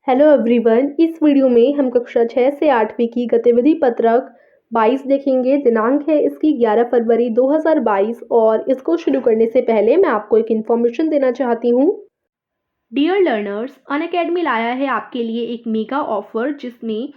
Hello everyone. इस video में हम कक्षा 6 से 8वीं की गतिविधि पत्रक 22 देखेंगे। दिनांक है इसकी 11 फरवरी 2022 और इसको शुरू करने से पहले मैं आपको एक इन्फॉर्मेशन देना चाहती हूँ। डियर लर्नर्स, अनअकैडमी लाया है आपके लिए एक मेगा ऑफर जिसमें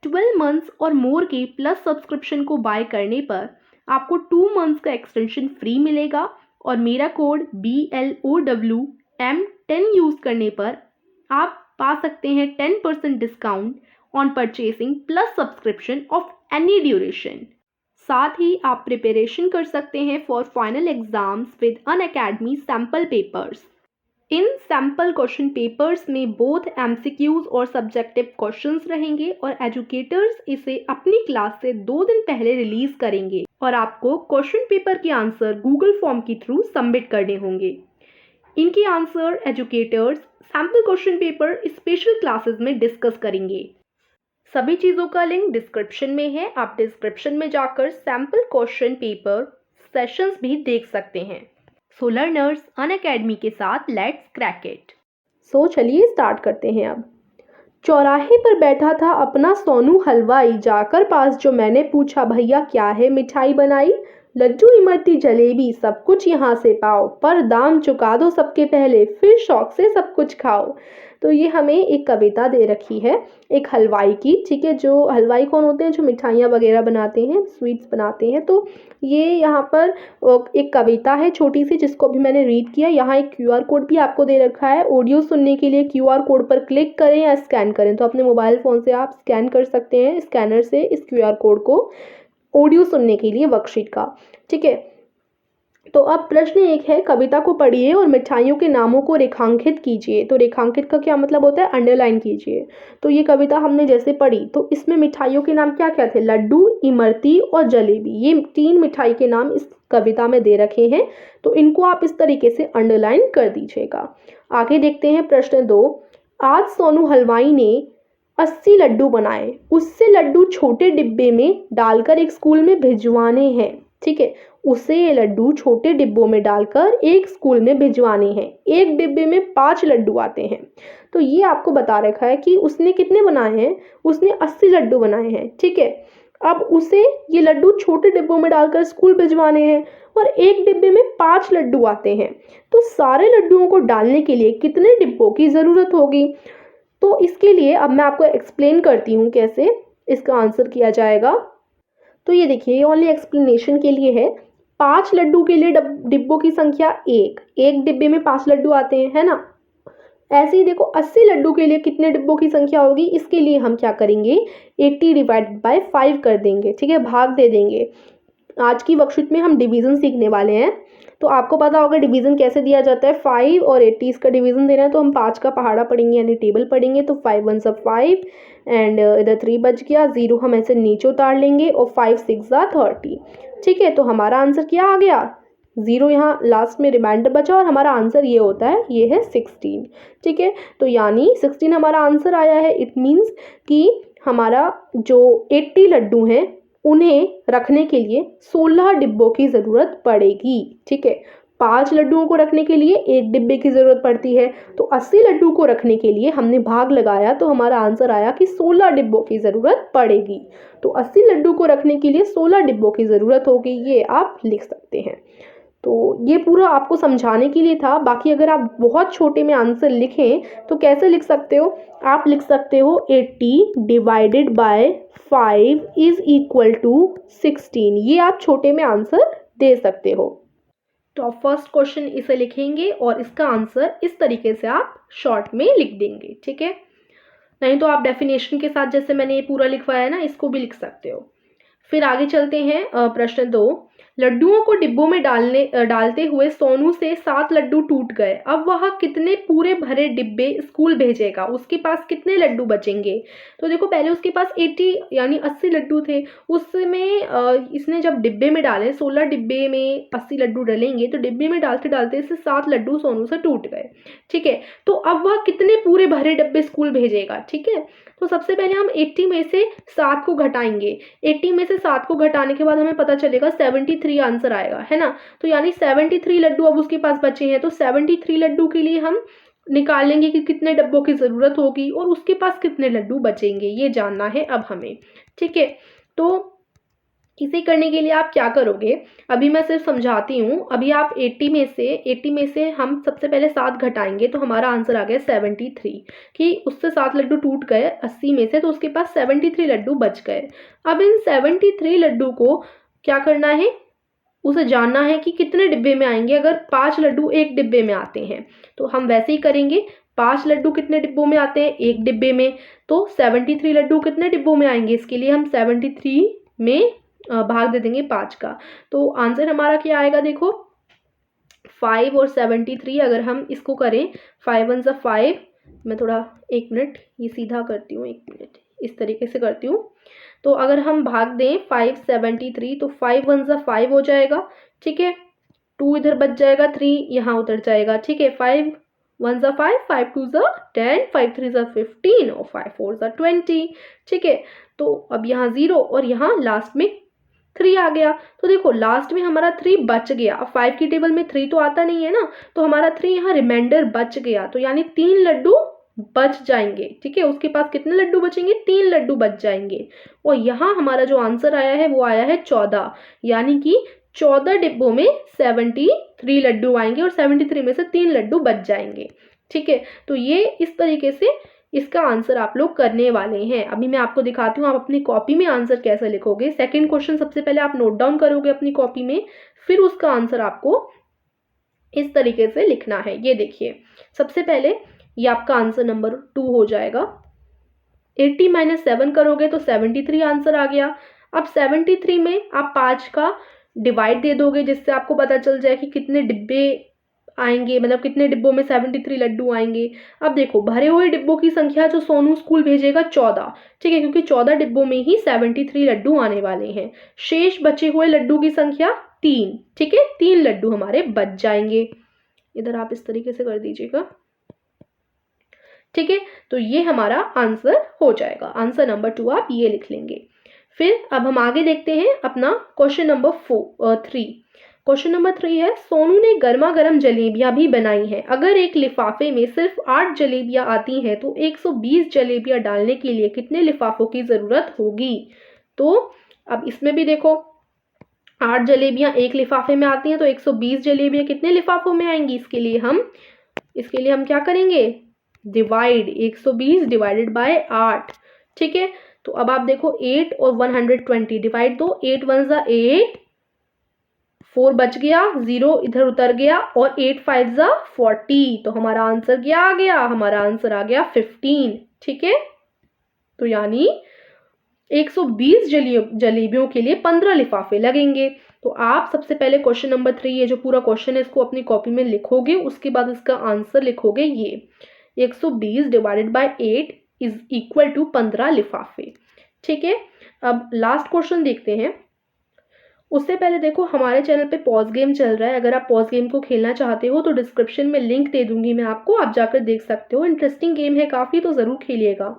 12 मंथ्स और मोर के प्लस सब्सक्रिप्शन को बाय करने पर आपको 2 मंथ्स का एक्सटेंशन फ्री मिलेगा और मेरा कोड BLOWM10 यूज़ करने पर आप पा सकते हैं 10% discount on purchasing plus subscription of any duration. साथ ही आप प्रिपरेशन कर सकते हैं for final exams with Unacademy sample papers. In sample question papers में बोथ एमसीक्यूज और सब्जेक्टिव क्वेश्चंस रहेंगे और एजुकेटर्स इसे अपनी क्लास से 2 दिन पहले रिलीज करेंगे और आपको क्वेश्चन पेपर के आंसर गूगल फॉर्म के थ्रू सबमिट करने होंगे। इनके answer educators sample question paper special classes में डिस्कस करेंगे। सभी चीज़ों का लिंक डिस्क्रिप्शन में है। आप डिस्क्रिप्शन में जाकर सैम्पल क्वेश्चन पेपर सेशंस भी देख सकते हैं। सो लर्नर्स, अनअकैडमी के साथ लेट्स क्रैक इट। सो चलिए स्टार्ट करते हैं। अब चौराहे पर बैठा था अपना सोनू हलवाई, जाकर पास जो मैंने पूछा भैया क्या है मिठाई बनाई। लड्डू इमरती जलेबी सब कुछ यहाँ से पाओ, पर दाम चुका दो सबके पहले, फिर शौक से सब कुछ खाओ। तो ये हमें एक कविता दे रखी है एक हलवाई की। ठीक है, जो हलवाई कौन होते हैं? जो मिठाइयाँ वगैरह बनाते हैं, स्वीट्स बनाते हैं। तो ये यहाँ पर एक कविता है छोटी सी जिसको भी मैंने रीड किया। यहाँ एक QR कोड भी आपको दे रखा है। ऑडियो सुनने के लिए QR कोड पर क्लिक करें या स्कैन करें। तो अपने मोबाइल फ़ोन से आप स्कैन कर सकते हैं स्कैनर से इस QR कोड को ऑडियो सुनने के लिए वर्कशीट का। ठीक है, तो अब प्रश्न एक है, कविता को पढ़िए और मिठाइयों के नामों को रेखांकित कीजिए। तो रेखांकित का क्या मतलब होता है? अंडरलाइन कीजिए। तो ये कविता हमने जैसे पढ़ी तो इसमें मिठाइयों के नाम क्या क्या थे? लड्डू, इमरती और जलेबी। ये 3 मिठाई के नाम इस कविता में दे रखे हैं। तो इनको आप इस तरीके से अंडरलाइन कर दीजिएगा। आगे देखते हैं प्रश्न 2। आज सोनू हलवाई ने 80 लड्डू बनाए, उससे लड्डू छोटे डिब्बे में डालकर एक स्कूल में भिजवाने हैं। ठीक है, उसे ये लड्डू छोटे डिब्बों में डालकर एक स्कूल में भिजवाने हैं। एक डिब्बे में 5 लड्डू आते हैं। तो ये आपको बता रखा है कि उसने कितने बनाए हैं? उसने 80 लड्डू बनाए हैं। ठीक है, अब उसे ये लड्डू छोटे डिब्बों में डालकर स्कूल भिजवाने हैं और एक डिब्बे में 5 लड्डू आते हैं। तो सारे लड्डुओं को डालने के लिए कितने डिब्बों की ज़रूरत होगी? तो इसके लिए अब मैं आपको एक्सप्लेन करती हूँ कैसे इसका आंसर किया जाएगा। तो ये देखिए, ये ओनली एक्सप्लेनेशन के लिए है। 5 लड्डू के लिए डिब्बों की संख्या एक डिब्बे में 5 लड्डू आते हैं, है ना। ऐसे ही देखो 80 लड्डू के लिए कितने डिब्बों की संख्या होगी? इसके लिए हम क्या करेंगे? 80 डिवाइडेड बाय 5 कर देंगे। ठीक है, भाग दे देंगे। आज की वर्कशीट में हम डिवीज़न सीखने वाले हैं। तो आपको पता होगा डिवीज़न कैसे दिया जाता है। 5 और 80 इसका डिवीज़न देना है तो हम 5 का पहाड़ा पढ़ेंगे यानी टेबल पढ़ेंगे। तो 5 1 सा 5 एंड इधर 3 बच गया, 0 हम ऐसे नीचे उतार लेंगे और 5 6 ज़ा 30। ठीक है, तो हमारा आंसर क्या आ गया? 0 यहाँ लास्ट में रिमाइंडर बचा और हमारा आंसर ये होता है, ये है 16। ठीक है, तो यानी 16 हमारा आंसर आया है। इट मीन्स कि हमारा जो 80 लड्डू हैं उन्हें रखने के लिए 16 डिब्बों की ज़रूरत पड़ेगी। ठीक है, 5 लड्डुओं को रखने के लिए 1 डिब्बे की ज़रूरत पड़ती है। तो 80 लड्डू को रखने के लिए हमने भाग लगाया तो हमारा आंसर आया कि 16 डिब्बों की ज़रूरत पड़ेगी। तो 80 लड्डू को रखने के लिए 16 डिब्बों की ज़रूरत होगी, ये आप लिख सकते हैं। तो ये पूरा आपको समझाने के लिए था। बाकी अगर आप बहुत छोटे में आंसर लिखें तो कैसे लिख सकते हो? आप लिख सकते हो 80 divided by 5 is equal to 16। ये आप छोटे में आंसर दे सकते हो। तो आप फर्स्ट क्वेश्चन इसे लिखेंगे और इसका आंसर इस तरीके से आप शॉर्ट में लिख देंगे। ठीक है, नहीं तो आप डेफिनेशन के साथ जैसे मैंने ये पूरा लिखवाया है ना, इसको भी लिख सकते हो। फिर आगे चलते हैं। प्रश्न 2। लड्डुओं को डिब्बों में डालते हुए सोनू से 7 लड्डू टूट गए। अब वह कितने पूरे भरे डिब्बे स्कूल भेजेगा? उसके पास कितने लड्डू बचेंगे? तो देखो, पहले उसके पास 80 यानी 80 लड्डू थे। उसमें इसने जब डिब्बे में डाले, 16 डिब्बे में 80 लड्डू डलेंगे तो डिब्बे में डालते डालते इससे 7 लड्डू सोनू से टूट गए। ठीक है, तो अब वह कितने पूरे भरे डब्बे स्कूल भेजेगा? ठीक है, तो सबसे पहले हम 80 में से 7 को घटाएंगे। 80 में से 7 को घटाने के बाद हमें पता चलेगा 73 आंसर आएगा, है ना। तो यानी 73 लड्डू अब उसके पास बचे हैं। तो 73 लड्डू के लिए हम निकाल लेंगे कि कितने डब्बों की ज़रूरत होगी और उसके पास कितने लड्डू बचेंगे, ये जानना है अब हमें। ठीक है, तो इसे करने के लिए आप क्या करोगे, अभी मैं सिर्फ समझाती हूँ। अभी आप 80 में से हम सबसे पहले 7 घटाएंगे तो हमारा आंसर आ गया 73, कि उससे 7 लड्डू टूट गए 80 में से, तो उसके पास 73 लड्डू बच गए। अब इन 73 लड्डू को क्या करना है, उसे जानना है कि कितने डिब्बे में आएंगे। अगर 5 लड्डू एक डिब्बे में आते हैं तो हम वैसे ही करेंगे, 5 लड्डू कितने डिब्बों में आते हैं, एक डिब्बे में, तो 73 लड्डू कितने डिब्बों में आएंगे, इसके लिए हम 73 में भाग दे देंगे 5 का। तो आंसर हमारा क्या आएगा, देखो 5 और 73 अगर हम इसको करें, 5 1 ज़ा 5, मैं थोड़ा 1 मिनट ये सीधा करती हूँ, 1 मिनट इस तरीके से करती हूँ। तो अगर हम भाग दें 5 73, तो 5 1 ज़ा 5 हो जाएगा। ठीक है, 2 इधर बच जाएगा, 3 यहाँ उतर जाएगा। ठीक है, 5 1 ज़ा 5, 5 2 ज़ा 10, 5 3 ज़ा 15 और 5 4 ज़ा 20। ठीक है, तो अब यहाँ 0 और यहाँ लास्ट में 3 आ गया। तो देखो लास्ट में हमारा 3 बच गया। अब 5 की टेबल में 3 तो आता नहीं है ना, तो हमारा 3 यहाँ रिमाइंडर बच गया, तो यानी 3 लड्डू बच जाएंगे। ठीक है, उसके पास कितने लड्डू बचेंगे, 3 लड्डू बच जाएंगे। और यहाँ हमारा जो आंसर आया है वो आया है 14, यानी कि 14 डिब्बों में 73 लड्डू आएंगे और 73 में से 3 लड्डू बच जाएंगे। ठीक है, तो ये इस तरीके से इसका आंसर आप लोग करने वाले हैं। अभी मैं आपको दिखाती हूँ आप अपनी कॉपी में आंसर कैसे लिखोगे। सेकंड क्वेश्चन सबसे पहले आप नोट डाउन करोगे अपनी कॉपी में, फिर उसका आंसर आपको इस तरीके से लिखना है। ये देखिए, सबसे पहले ये आपका आंसर नंबर 2 हो जाएगा। 80 - 7 करोगे तो 73 आंसर आ गया। अब 73 में आप 5 का डिवाइड दे दोगे, जिससे आपको पता चल जाए कि कितने डिब्बे आएंगे, मतलब कितने डिब्बों में 73 लड्डू आएंगे। अब देखो भरे हुए डिब्बों की संख्या जो सोनू स्कूल भेजेगा 14, ठीक है, क्योंकि 14 डिब्बों में ही 73 लड्डू आने वाले हैं। शेष बचे हुए लड्डू की संख्या 3, ठीक है, 3 लड्डू हमारे बच जाएंगे। इधर आप इस तरीके से कर दीजिएगा। ठीक है, तो ये हमारा आंसर हो जाएगा। आंसर नंबर 2 आप ये लिख लेंगे। फिर अब हम आगे देखते हैं अपना क्वेश्चन नंबर 3। क्वेश्चन नंबर 3 है, सोनू ने गर्मा गर्म जलेबियां भी बनाई हैं। अगर एक लिफाफे में सिर्फ 8 जलेबियां आती हैं तो 120 जलेबियां डालने के लिए कितने लिफाफों की ज़रूरत होगी। तो अब इसमें भी देखो 8 जलेबियां एक लिफाफे में आती हैं तो 120 जलेबियां कितने लिफाफों में आएंगी। इसके लिए हम क्या करेंगे, डिवाइड 120 डिवाइडेड बाय 8। ठीक है, तो अब आप देखो 8 और 120 डिवाइड दो, 8 1 ज़ा 8, 4 बच गया, 0 इधर उतर गया और 8 5 ज़ा 40, तो हमारा आंसर क्या आ गया, हमारा आंसर आ गया 15। ठीक है, तो यानी 120 जलेबियों के लिए 15 लिफाफे लगेंगे। तो आप सबसे पहले क्वेश्चन नंबर 3, ये जो पूरा क्वेश्चन है इसको अपनी कॉपी में लिखोगे, उसके बाद इसका आंसर लिखोगे। ये 120 divided by 8 is equal to 15 लिफाफे। ठीक है, अब लास्ट क्वेश्चन देखते हैं। उससे पहले देखो हमारे चैनल पे पॉज गेम चल रहा है। अगर आप पॉज गेम को खेलना चाहते हो तो डिस्क्रिप्शन में लिंक दे दूंगी मैं आपको, आप जाकर देख सकते हो। इंटरेस्टिंग गेम है काफ़ी, तो ज़रूर खेलिएगा।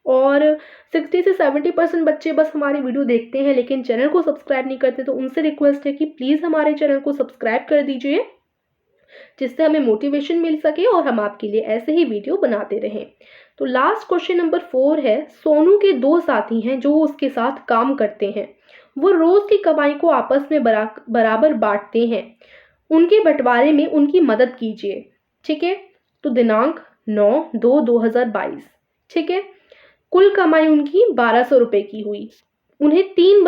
और 60 से 70% बच्चे बस हमारी वीडियो देखते हैं लेकिन चैनल को सब्सक्राइब नहीं करते, तो उनसे रिक्वेस्ट है कि प्लीज़ हमारे चैनल को सब्सक्राइब कर दीजिए, जिससे हमें मोटिवेशन मिल सके और हम आपके लिए ऐसे ही वीडियो बनाते रहें। तो लास्ट क्वेश्चन नंबर 4 है, सोनू के 2 साथी हैं जो उसके साथ काम करते हैं। वो रोज़ की कमाई को आपस में बराबर बांटते हैं। उनके बंटवारे में उनकी मदद कीजिए। ठीक है, तो दिनांक 9/2/2022। ठीक है, कुल कमाई उनकी 1200 रुपये की हुई। उन्हें 3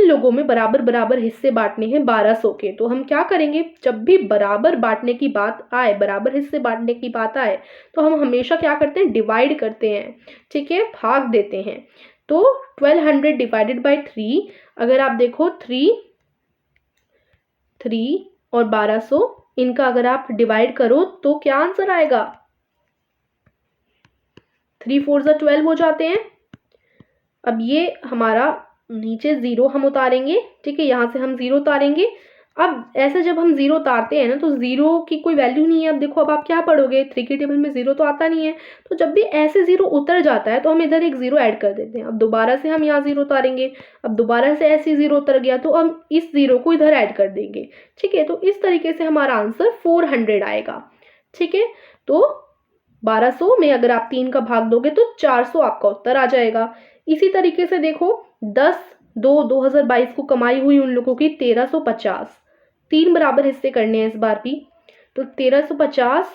लोगों में बराबर बराबर हिस्से बांटने हैं 1200 के। तो हम क्या करेंगे, जब भी बराबर बांटने की बात आए, बराबर हिस्से बांटने की बात आए, तो हम हमेशा क्या करते हैं, डिवाइड करते हैं। ठीक है, भाग देते हैं। तो 1200 डिवाइडेड बाय 3, अगर आप देखो 3 और 1200, इनका अगर आप डिवाइड करो तो क्या आंसर आएगा, 3 4 ज़ा 12 हो जाते हैं। अब ये हमारा नीचे 0 हम उतारेंगे। ठीक है, यहाँ से हम 0 उतारेंगे। अब ऐसे जब हम 0 उतारते हैं ना तो 0 की कोई वैल्यू नहीं है। अब देखो अब आप क्या पढ़ोगे, 3 की टेबल में 0 तो आता नहीं है, तो जब भी ऐसे 0 उतर जाता है तो हम इधर एक 0 ऐड कर देते हैं। अब दोबारा से हम यहाँ 0 उतारेंगे, अब दोबारा से ऐसे 0 उतर गया तो हम इस 0 को इधर ऐड कर देंगे। ठीक है, तो इस तरीके से हमारा आंसर 400 आएगा। ठीक है, तो 1200 में अगर आप 3 का भाग दोगे तो 400 आपका उत्तर आ जाएगा। इसी तरीके से देखो 10/2/2022 को कमाई हुई उन लोगों की 1350, 3 बराबर हिस्से करने हैं इस बार भी। तो 1350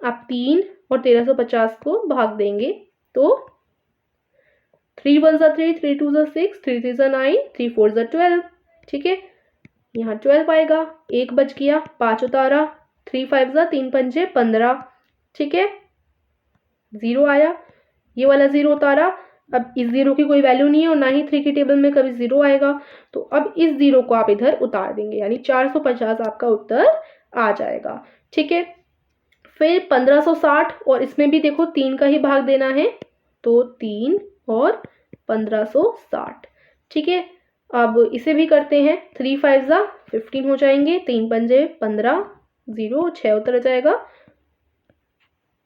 आप 3 और 1350 को भाग देंगे तो 3 1 ज़ा 3, 3 2 ज़ा 6, 3 3 ज़ा 9, 3 4 ज़ा 12। ठीक है, यहाँ 12 आएगा, 1 बच गया, 5 उतारा, 3 5 ज़ा 3 पंजे 15। ठीक है, 0 आया, ये वाला 0 उतारा। अब इस 0 की कोई वैल्यू नहीं है और ना ही 3 की टेबल में कभी 0 आएगा, तो अब इस 0 को आप इधर उतार देंगे, यानी 450 आपका उत्तर आ जाएगा। ठीक है, फिर 1560 और इसमें भी देखो 3 का ही भाग देना है, तो 3 और 1560। ठीक है, अब इसे भी करते हैं, 3 5 ज़ा 15 हो जाएंगे, 3 पंजे 15, 0 6 उतर जाएगा,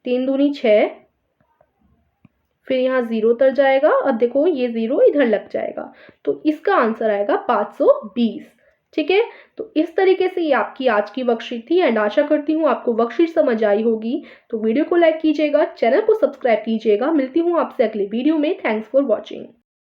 3 दूनी 6, फिर यहाँ 0 उतर जाएगा। अब देखो ये 0 इधर लग जाएगा, तो इसका आंसर आएगा 520। ठीक है, तो इस तरीके से ये आपकी आज की वर्कशीट थी एंड आशा करती हूँ आपको वर्कशीट समझ आई होगी। तो वीडियो को लाइक कीजिएगा, चैनल को सब्सक्राइब कीजिएगा। मिलती हूँ आपसे अगले वीडियो में। Thanks for watching.